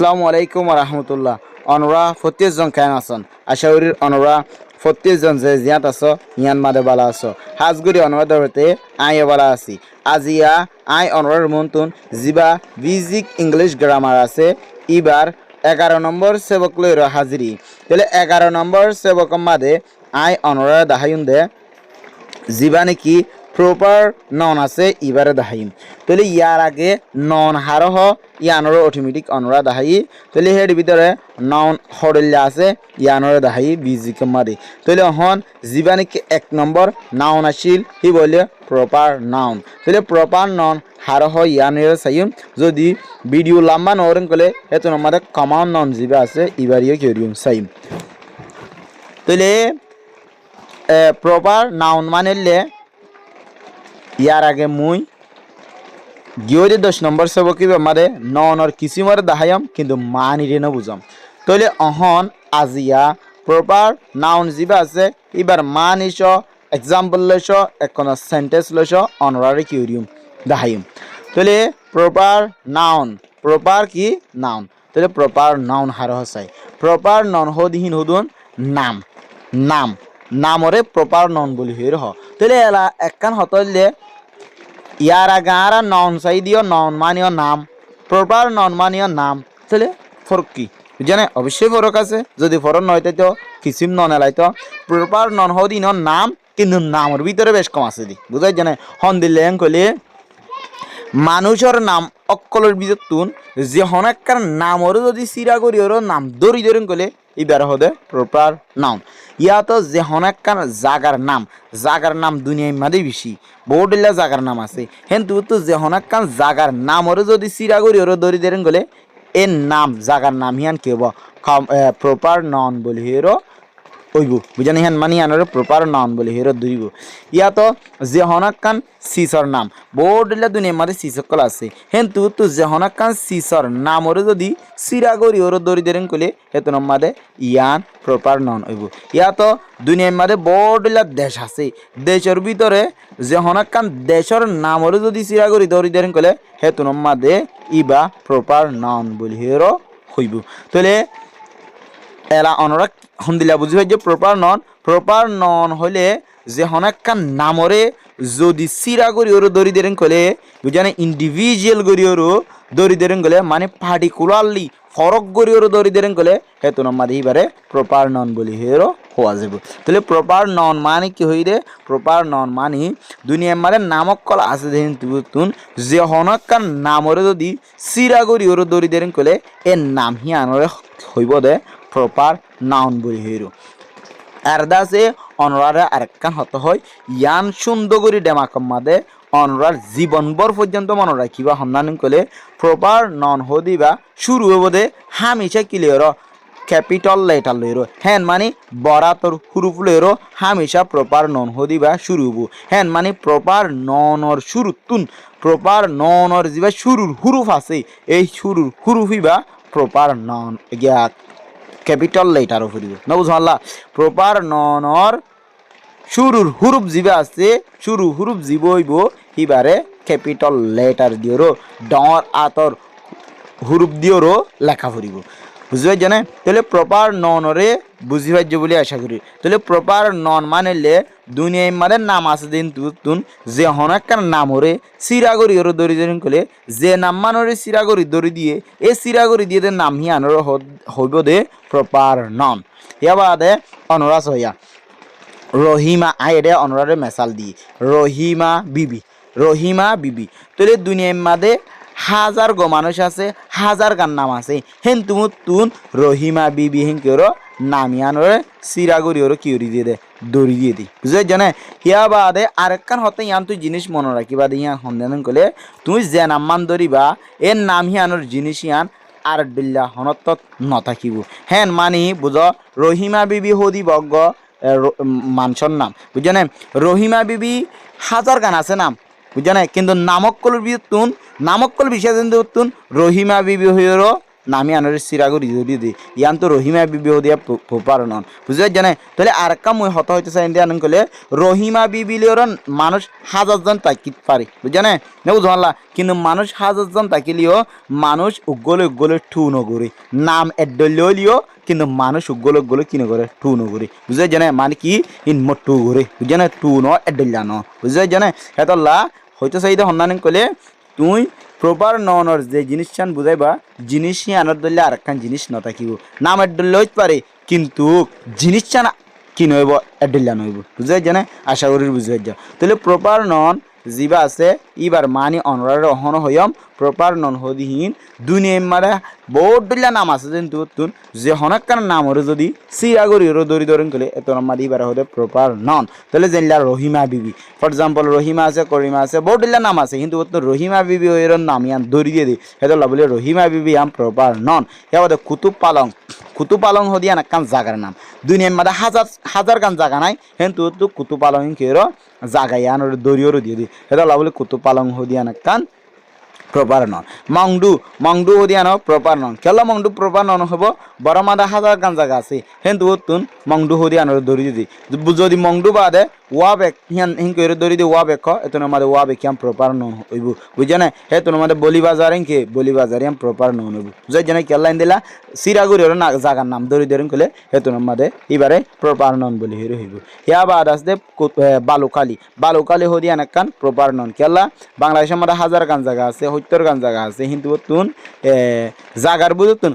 আসসালামু আলাইকুম রহমতুল্লাহ অনরা 40 জন কেন আছেন আশা করি অনরা 40 জন যে জিয়াত আছো ইয়ান মাদে বালা আছো হাজগুড়ি অনরা দরতে আই বালা আছি আজিয়া আই অনরার মন্তন জিবা বেসিক ইংলিশ গ্রামার আছে এবার 11 নম্বর সেবক লইর হাজিরি তাহলে 11 নম্বর সেবক মাদে আই অনরা দাহায়ুন দে জিবা নাকি প্রপার নন আছে এবারে দাহাইম তাহলে ইয়ার আগে নন হারহ ইয়ানোর অটোমেটিক অনরা দাহাই তাহলে হের ভিতরে নন হরল্লা আছে ইয়ানোর দাহাই বিজি কমাদি তাহলে হন জিবা নাকি 1 নম্বর নাউন আসিল হি বলে প্রপার নাউন তাহলে প্রপার নন হারহ ইয়ানোর সাইম যদি ভিডিও লম্বা নরেন কলে এত আমাদের কমন নন জিবা আছে ইবারিও কেরিম সাইম তাহলে প্রপার নাউন মানেলে ইয়ার আগে মুই গিয়ে 10 নম্বর সবকি আমাদের ননর কিসিমর দাহায়াম কিন্তু মানিরে না বুঝাম তাহলে অহন আজিয়া প্রপার নাউন জিবা আছে এবার মানিস এক্সাম্পল লইস এখন সেন্টেন্স লইস অনারারি কিউরিয়াম দাহাইম তাহলে প্রপার নাউন প্রপার কি নাউন তাহলে প্রপার নাউন হার হসাই প্রপার নাউন হদিহীন হুদুন নাম নাম নামরে প্রপার নাউন বলি হই রহ তাহলে এলা একখান হতলে ইয়ার আগে আর নন চাই দিও নন মানিও নাম প্রপার নন মানিও নাম তাহলে ফরক কি জানে অবশ্যই ফরক আছে যদি ফরক নয় তো কিসিম নন এলাই তো প্রপার নন হদিন নাম কিন্তু নামের ভিতরে বেশ কম আছে দি বুঝাই জানে হন দিলে কইলে মানুষের নাম অকলের ভিতর তুন যে হনাক্কার নামরও যদি সিরা করি ওর নাম দরি ধরেন কলে এবার হদে প্রপার নাউন ইয়াতো যে হনাক্কার জাগার নাম দুনিয়ার মাঝে বেশি বহুডিল্লা জাগার নাম আছে কিন্তু তো যে হনাক্কার জাগার নামরও যদি সিরা করি ওর দরি ধরেন কলে এর নাম জাগার নাম হিয়ান কেব প্রপার নাউন বলি হেরো ওইব বুঝানি হেন মানি আনরে প্রপার নাউন বলি হেরো দরিব ইয়াতো যে হনাক্কান সিসর নাম বোর্ডলা দুনিয়ার মাঝে সিসকল আছে হেন্তু তো যে হনাক্কান সিসর নামরে যদি সিরা গরি ওর দরি দেরেন কলে হেতন মাঝে ইয়ান প্রপার নাউন ওইব ইয়াতো দুনিয়ার মাঝে বোর্ডলা দেশ আছে দেশের ভিতরে যে হনাক্কান দেশের নামরে যদি সিরা গরি দরি দেরেন কলে হেতন মাঝে ইবা প্রপার নাউন বলি হেরো হইব তাহলে এলা অনরা হন্দিলা বুঝি যে প্রপার নন হলে যে হনাক্কান নামরে যদি সিরা করি ওর দরি দেরেন কলে বুঝানে ইন্ডিভিজুয়াল করি ওর দরি দেরেন গলে মানে পার্টিকুলারলি ফরক করি ওর দরি দেরেন গলে হেতু নম্মাদি এবারে প্রপার নন বলি হেরো হওয়া যাব তাহলে প্রপার নন মানে কি হই রে প্রপার নন মানে দুনিয়ার মানে নামক কল আছে দেখেন তুন যে হনাক্কান নামরে যদি সিরা করি ওর দরি দেরেন কলে এর নাম হি আনরে হইব দে প্রপার নাউন বলি হেরো আর দাসে অনরারে আরেকখান হতে হয় ইয়ান সুন্দর করে ডেমাকম মাদে অনরার জীবনভর পর্যন্ত মনে রাখিবা হন্নান কলে প্রপার নন হদিবা শুরু হব দে হামেশা ক্লিয়ার ক্যাপিটাল লেটার লইরো হ্যান মানে বরাতর হুরুফ লইরো হামেশা প্রপার নন হদিবা শুরু হব হ্যান মানে প্রপার ননর শুরু তুন প্রপার ননর যিবা শুরুর হুরুফ আছে এই শুরুর হুরুফিবা প্রপার নন গিয়া ক্যাপিটাল লেটার ফুরিব না বুঝলা প্রপার ননর শুরুর হুরুপ জিবা আছে শুরু হুরুপ জীবইব হিবারে ক্যাপিটাল লেটার দিওরো ডর আতর হুরুপ দিওরো লেখা ফুরিব বুঝবে জানে তাহলে প্রপার ননরে বুঝি পাইজ বলে আশা করি তাহলে প্রপার নন মানেলে দুনিয়ায় মানে নাম আছে দিন তুন যে হনাক্কার নামরে সিরাগরি ওর দরি ধরেন কলে যে নাম মানরে সিরাগরি দরি দিয়ে এই সিরাগরি দিয়ে নাম হি আনর হইব দে প্রপার নন ইয়া বাদে অনরাস হইয়া রহিমা আইডে অনরারে মেসাল দিয়ে রহিমা বিবি তাহলে দুনিয়ার মাঝে হাজার গো মানুষ আছে হাজার গান নাম আছে হেন তুন রহিমা বিবি হেন কেউ নামিয়ানরে সিরাগরি ওর কিউরি দিয়ে দে দড়ি দিয়ে দি বুঝে জানে হিয়া বাদে আরেকখান হতে ইয়ান তুই জিনিস মনে রাখিবা দিয়ে ইয়ান সন্ধান করলে তুই যে নাম মান ধরিবা এর নাম হিয়ানোর জিনিস ইয়ান আর বিল্লা হনত নথাকিব হেন মানি বুঝ রহিমা বিবি হদি বগ্গ মানসর নাম বুঝে রহিমা বিবি হাজার গান আছে নাম বুঝে কিন্তু নামক্কলের ভিতর তুন নামক্কল বিষয় তুন রহিমা বিবি হইরো নামি আনরে সিরাগুরি দরি দি ইয়ান তো রহিমা বিবি হদিয়া প্রপার নন বুঝতে জানে তাহলে আর একটা মই হতা হইতে চাই দিয়ে আনন কলে রহিমা বিবিলিওর মানুষ হাজারজন তাকিত পারে বুঝানে না বুঝলা কিন্তু মানুষ হাজারজন তাকিলিও মানুষ উগলে ঠু নগরে নাম এডলিও কিন্তু মানুষ উগলে কি নগরে টু নগরে বুঝতে জানে মানে কি ইন টু ঘরে বুঝানে টু ন এডলিয়া ন বুঝতে জানে হেতল্লা হইতে চাই দিয়ে হন্নান কলে তুই প্রপার ননর যে জিনিসটান বুঝাইবা জিনিসই আনার দলে আর একখান জিনিস নথাকিব নাম এডলে হইতে পারে কিন্তু জিনিসটা কি নইব এডলিয়া নইব বুঝাই জানে আশা করি বুঝাই যা তাহলে প্রপার নন যিবা আছে ইবার মানি অনরার অহন হইম প্রপার নন হদিহীন দুনিয়া মারে বহুত ডলিয়া নাম আছে কিন্তু তুন যে হনকার নামরে যদি সিরাগরি দরি ধরেন কলে এত নাম ইবার হদে প্রপার নন তাহলে জানলা রহিমা বিবি ফর এক্সাম্পল রহিমা আছে করিমা আছে বহুত ডলিয়া নাম আছে কিন্তু রহিমা বিবি এর নাম ইয়ান দরি দিয়ে দি হেতো বলে রহিমা বিবি আম প্রপার নন এবারে কুতুব পালং হদিয়ান একখান জাগার নাম দুনিয়ার মধ্যে হাজার গান জায়গা নাই কিন্তু তো কুতুব পালং কেরো জাগাই আন দরিয়রও দিয়ে দি এটা বলে কুতুব পালং হদিয়ান একখান প্রপার নন মংডু হদিয়ানো প্রপার নন কেলা মংডু প্রপার নন হব বড় মাদা হাজার গান জায়গা আছে কিন্তু তুন মংডু হদিয়ানোর দরি দিদি যদি মংডু বাদে ওয়া বেক হিংকে দরি দি ওয়া বেক এতন আমাদের ওয়া বেক আম প্রপার নন হইব বুঝে না হে তোর আমাদের বলি বাজার হিংকে বলি বাজার আম প্রপার নন হইব বুঝে জানে কেলা দিলা সিরাগুড়ির না জাগার নাম দরি ধরেন কলে হে তোর আমাদের এবারে প্রপার নন বলি হিরো হইব ইয়া বাদ আসতে বালুকালি হদিয়ান একখান প্রপার নন কেলা বাংলাদেশের মধ্যে হাজার গান জায়গা আছে 70 গান জায়গা আছে কিন্তু তুন জাগার বুঝতুন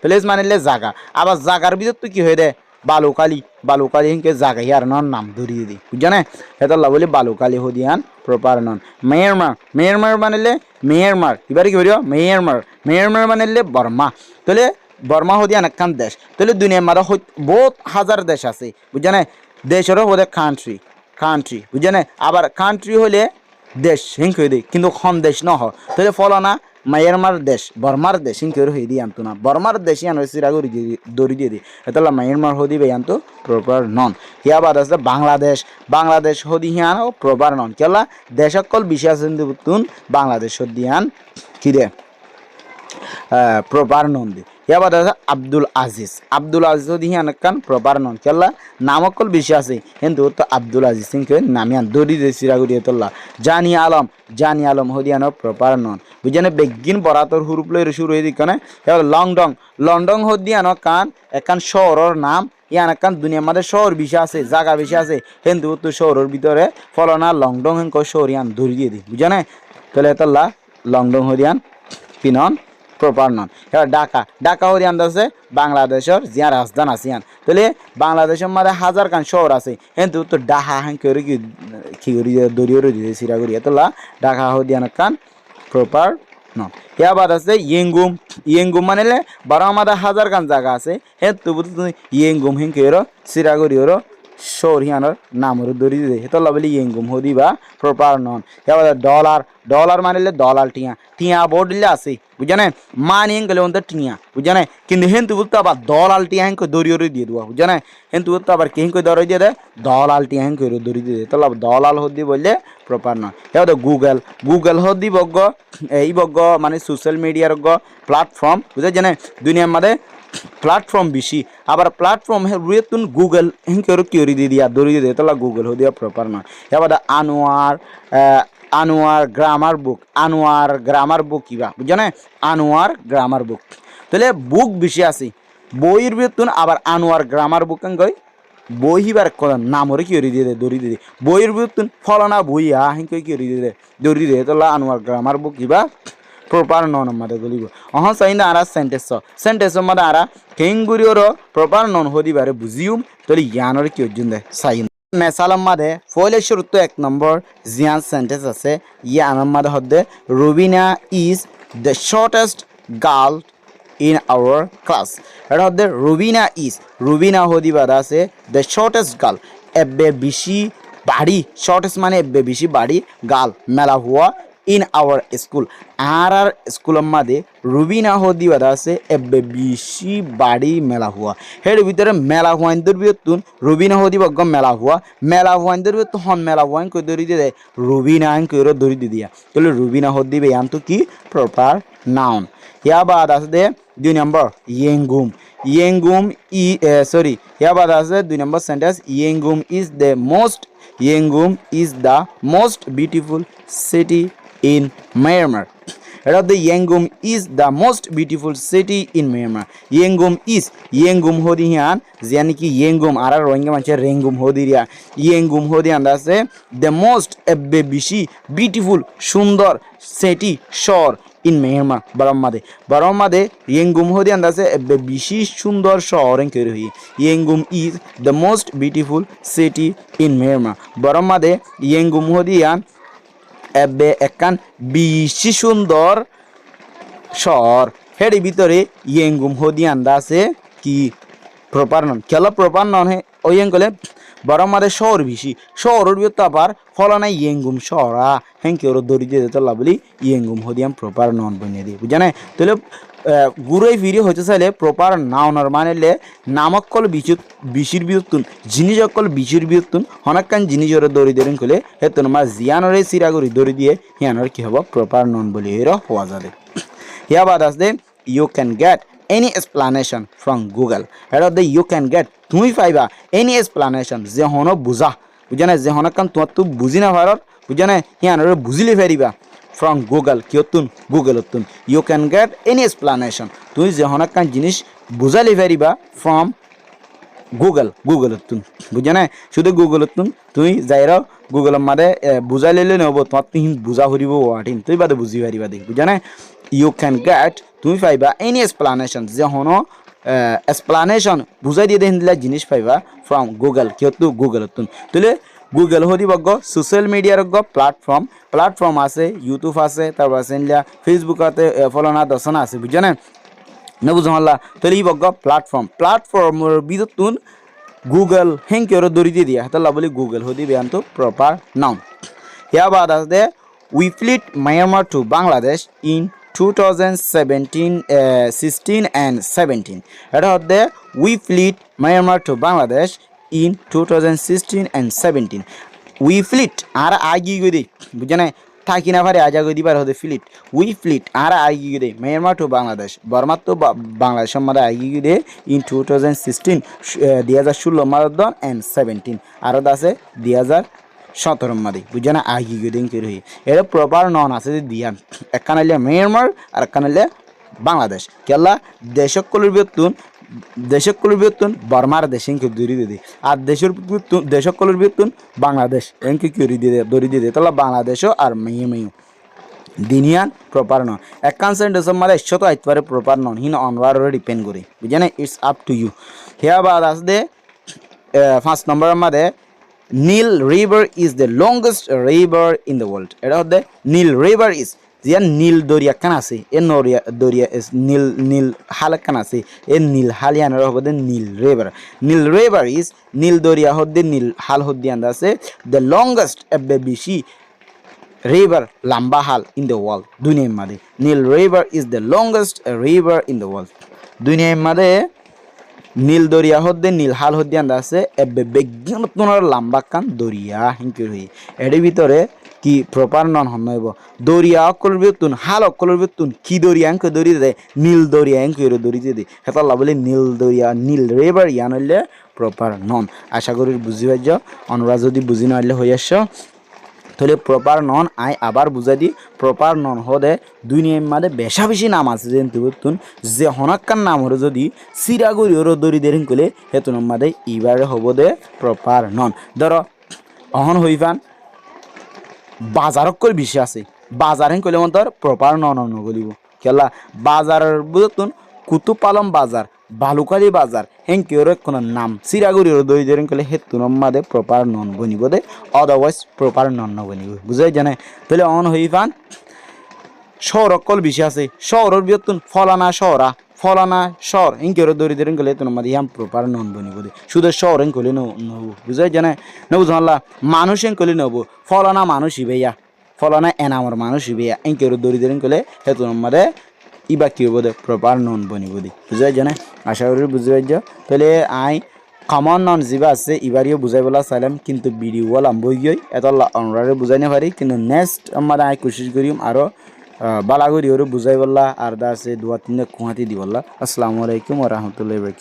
প্লেস মানিলে জাগা আবার জাগার ভিতর তুই কি হয়ে দে বালুকালি হিংকে জাগা ইয়ার নন নাম ধরিয়ে দি বুঝানে হেতল্লা বলি বালুকালি হদিয়ান প্রপার নন মেয়ারমার মানিলে মেয়ারমার এবারে কি বলিও মেয়ারমার মানিলে বর্মা তাহলে বর্মা হদিয়ান একখান দেশ তাহলে দুনিয়ার মারা বহুত হাজার দেশ আছে বুঝানে দেশেরও বোধ কান্ট্রি বুঝানে আবার কান্ট্রি হলে দেশ হিংকে দেয় কিন্তু খন দেশ ন হয় তাহলে ফলনা মায়ানমার দেশ বর্মার দেশ হিংকে হয়ে দিয়ে আনতো না বর্মার দেশ ইয়ান সিরাগুড়ি দড়ি দিয়ে দিই এতলা মায়ানমার হদি বে আনতো প্রপার নন ইয়া বাদ আছে বাংলাদেশ হদি হিয়ান ও প্রপার নন কেলা দেশ সকল বিষয় আছে তুন বাংলাদেশ হদিয়ান কি রে প্রপার নন দি ইয়া বাদ আছে আব্দুল আজিজ হদি হিয়ান কান প্রপার নন কেলা নাম সকল বিষয় আছে কিন্তু তো আব্দুল আজিজ সিংকে নামিয়ান দড়ি দিয়ে সিরাগুড়ি এতলা জানি আলম হদিয়ানো প্রপার নন বুঝানে বেগিন বরাতর হুরুপ লই শুরু হয়ে দিকনে লন্ডন হদিয়ানো কান একান শহরের নাম ইয়ান একান দুনিয়ার মধ্যে শহর বিষয় আছে জায়গা বিষয় আছে কিন্তু তো শহরের ভিতরে ফলনা লন্ডন হেঙ্ক শহর ইয়ান ধরি দিয়ে দি বুঝানে তাহলে এতলা লন্ডন হদিয়ান পিনন প্রপার নন এবার ঢাকা হদিয়ান আছে বাংলাদেশের জিয়া রাজধানী আছে ইয়ান তাহলে বাংলাদেশের মধ্যে হাজার খান শহর আছে কিন্তু তো ডাহা হেঙ্কে কি করি দরিয়র দিয়ে সিরাগুড়ি এতলা ঢাকা হদিয়ান কান প্রপার নন ইয়া বাদ আছে ইয়েঙ্গুম মানিলে 12 আমাদের হাজার গান জায়গা আছে হে তবু তুমি ইয়েঙ্গুম হিংকে সিরাগুড়ির শহর হিয়ানোর নামর দরি দিয়ে হেতলা বলি ইয়েঙ্গুম হদি বা প্রপার নন ইয়া বাদ ডলার মানিলে দলাল টিয়া বোর্ডিলে আছে বুঝানে মান হিং গেলে ওদের টিয়া বুঝানে কিন্তু হেন্তু বলতে আবার দলাল টিয়া হিংকে দরিয়র দিয়ে দেওয়া বুঝানে হেন্তু বলতে আবার কে হিংকে দরি দিয়ে দেয় দলাল টিয়া হিংকে দরি দিয়ে দেয় তাহলে দলাল হদি বললে প্রপার নন এবার গুগল হদি এই মানে সোশ্যাল মিডিয়ার প্ল্যাটফর্ম বুঝে জানে দুনিয়ার মধ্যে প্ল্যাটফর্ম বেশি আবার প্ল্যাটফর্ম তুন গুগল হিংকে কি দিয়ে দিয়া দরি দিয়ে তাহলে গুগল হদিয়া প্রপার নন এবার আনোয়ার গ্রামার বুক কিবা বুঝানে আনোয়ার গ্রামার বুক তাহলে বুক বেশি আছে বইয়ের বেতন আবার আনোয়ার গ্রামার বুক গই বই হিবার নামরে কি দিয়ে দে দরি দিয়ে বইয়ের বেতন ফলনা বই হিংকে কি দিয়ে দরি দিয়ে তাহলে আনোয়ার গ্রামার বুক কিবা প্রপার নন মাদে গলিব চাই না আর সেন্টেন্স মাদে আর কেঙ্গুরিওর প্রপার নন হদিবারে বুঝিউম তাহলে ইয়ানোর কি অর্জুন দেয় চাই মেসালাম মাদে ফলে শুরুতে 1 নম্বর জিয়ান সেন্টেন্স আছে ইয়ানোর মাদে হদে Rubina is the shortest girl in our class এটা হদে রুবিনা হদিবাদ আছে দ্য শর্টেস্ট গার্ল এবে বেশি বাড়ি শর্টেস্ট মানে এবে বেশি বাড়ি গার্ল মেলা হুয়া ইন আওয়ার স্কুল আর স্কুলের মাঝে রুবিনা হদিবাদ আছে এবে বেশি বাড়ি মেলা হুয়া হের ভিতরে মেলা হুয়াইন্দর বিয়তুন রুবিনা হদিবাগ মেলা হুয়াইন্দর বিয়তুন হন মেলা হুয়াইন কই দরি দিয়ে রুবিনা আইন কইরো দরি দিয়ে দিয়া তাহলে রুবিনা হদিবে আন তো কি প্রপার noun. Here বাদ আছে দে 2 নম্বর yengum. Yengum here বাদ আছে 2 নম্বর sentence Yengum is the most beautiful city in Myanmar. এটা the Yengum is the most beautiful city in Myanmar. Yengum হদি হিয়ান জানি কি Yengum আর রোহিঙ্গা মানুষে রেঙ্গুম হদিরিয়া Yengum হদি আন্দা আছে the most ebbe bishi beautiful সুন্দর city শহর in Myanmar বারমাদে Yengum hodi andase ebbe bishi sundor shohoren keri hui Yengum is the most beautiful city in Myanmar baramade Yengum hodi an ebbe ekkan bishi sundor শহর হেডি ভিতরে Yengum hodi andase কি proper নন কেলা proper non hey when কলে বারমাদে শহর বিশি শহরের ভিতর আবার ফলানাই Yengum শহরা হেনকে ওর দড়ি দিয়ে দিতে লাভলি Yengum হদিয়াম প্রপার নন বনিয়ে দিই বুঝা নাই তাহলে গুরুই ফিরি হতে চাইলে প্রপার নাউনার মানেলে নামকল বিশির বিয়তুন জিনিস অকল বিশির বিয়তুন হনাক্কান জিনিস ওর দড়ি দেরেন কলে হেতন মা জিয়ানরে সিরাগরি দড়ি দিয়ে হিয়ানর কি হব প্রপার নন বলি এর হওয়া যাবে হিয়া বাদ আছে you can get any explanation from Google. Here the you can get তুমি পাইবা any explanation যে হনো বুঝা বুঝা না যে হনো কান তোমার তো বুঝি না ভারত বুঝা না হিয়ানরে বুঝিলে ফেরিবা from Google কিয়তুন Google-তুন you can get any explanation তুমি যে হনো কান জিনিস বুঝালে ফেরিবা from Google-তুন বুঝা না শুধু Google-তুন তুমি যাইরা Google-এর মাঝে বুঝাইলে নেব তোমার তো বুঝা হরিব ওয়াটিন তুই বাদে বুঝি পারিবা দেখ বুঝা না you can get তুমি পাইবা any explanation যে হনো explanation বুঝাই দিয়ে দিলা জিনিস পাইবা from Google কিয়তু Google-তুন তাহলে Google হদি বগ্গ সোশ্যাল মিডিয়ার গো প্ল্যাটফর্ম আছে ইউটিউব আছে তারপর আছে ফেসবুক আছে ফলোনা দর্শনা আছে বুঝা না না বুঝলা তাহলে ই বগ্গ প্ল্যাটফর্মের বিদতুন Google হেনকে ওর দড়ি দিয়ে দিয়া তাহলে বলি Google হদি বেয়ান্ত প্রপার নাউন হিয়া বাদ আছে we fleet Myanmar to Bangladesh in 2016 and 17 এটা হচ্ছে we fleet Myanmar to Bangladesh in 2016 and 17 we fleet আর আগি গদি বুঝা না থাকি না পারে আজা গদি বার হতে ফ্লিট we fleet আর আগি গদি Myanmar to Bangladesh বর্মা তো বাংলাদেশের মধ্যে আগি গদি in 2016 2016 মারদন and 17 আর আছে 2017 মাদি বুঝা না আগি গদিন কি রহি এর প্রপার নন আছে দিয়ান একখানালে Myanmar আর একখানালে বাংলাদেশ কেলা দেশকলের বিয়তুন বর্মার দেশকে দড়ি দিয়ে আর দেশকলের বিয়তুন বাংলাদেশ এনকে কি দড়ি দিয়ে তাহলে বাংলাদেশও আর মেয়ে দিনিয়ান প্রপার নন একখান সেন্টেন্সের মাঝে একশত আইতে পারে প্রপার নন হিন অনওয়ারে ডিপেন্ড করে বুঝে না ইটস আপ টু ইউ হিয়া বাদ আছে 5 নম্বরের মাঝে Nile River is the longest river in the world. এটা হচ্ছে Nile River is জিয়া নীল দরিয়া কান আছে এ দরিয়া নীল হাল কান আছে এ নীল হালিয়ানের হবে নীল রিভার ইজ নীল দরিয়া হচ্ছে নীল হাল হদ্দি আন্দা আছে দ্য লংগেস্ট এবে বেশি রিভার লম্বা হাল ইন দ্য ওয়ার্ল্ড দুনিয়ার মাঝে Nile river is the longest river in the world দুনিয়ার মাঝে নীল দরিয়া হদ্দে নীল হাল হদ্দি আন্দা আছে এবে বিজ্ঞান তোমার লম্বা কান দরিয়া হিংকি হই এর ভিতরে কি প্রপার নন হনইব দরিয়া অকলের বিতুন হাল অকলের বিতুন কি দরিয়া অঙ্ক দরি দে নীল দরিয়া অঙ্ক দরি দে হেতলা বলে নীল দরিয়া নীল রিভার ইয়ান হইলে প্রপার নন আশা করি বুঝি পাইছ অনরা যদি বুঝি নাইলে হই আসছো তাহলে প্রপার নন আই আবার বুঝাই দি প্রপার নন হদে দুনিয়ার মাঝে বেশি নাম আছে যেতুন যে হনাক্কার নাম হরে যদি সিরাগুড়ি ওর দরি দেরিং কলে হেতুন মাঝে ইবারে হব দে প্রপার নন ধরো অহন হইফান বাজারক বেশি আছে বাজার হেন কইলে মন্তর প্রপার নন গলিব খেলা বাজারের বুঝতুন কুতুপালম বাজার বালুকালি বাজার হেন কেউর কোন নাম সিরাগুড়ি দই দেরেন কলে হেতুন মাদে প্রপার নন বনিব দে অদারওয়াইজ প্রপার নন বনিব বুঝাই জানে তাহলে অন হইফান শহরকল বেশি আছে শহরের বিয়তুন ফলানা শহর হেন কেউর দই দেরেন কলে হেতুন মাদে ইয়াম প্রপার নন বনিব দে শুধু শহর হেন কলে নব বুঝাই জানে নব জানলা মানুষ হেন কলে নব ফলানা মানুষ ইবেয়া ফলানা এনামর মানুষ ইবেয়া হেন কেউর দই দেরেন কলে হেতুন মাদে ইবা কি হবো দে প্রপার নন বনিব দি বুঝাই জানে আশা করি বুঝি পাইছ তাহলে আই কমন নন যা আছে ইবারিও বুঝাই বলা চাইলাম কিন্তু ভিডিও বলাম বই গিয়ে এত অনরারে বুঝাই না পারি কিন্তু নেক্সট আমাদের আই কোশিশ করিম আরও বালাগুড়ি ওরে বুঝাই বললা আর দা আছে দুয়া তিনে কুহাতি দি বললা। আসসালামু আলাইকুম ওয়া রাহমাতুল্লাহি ওয়া বারাকাতুহু।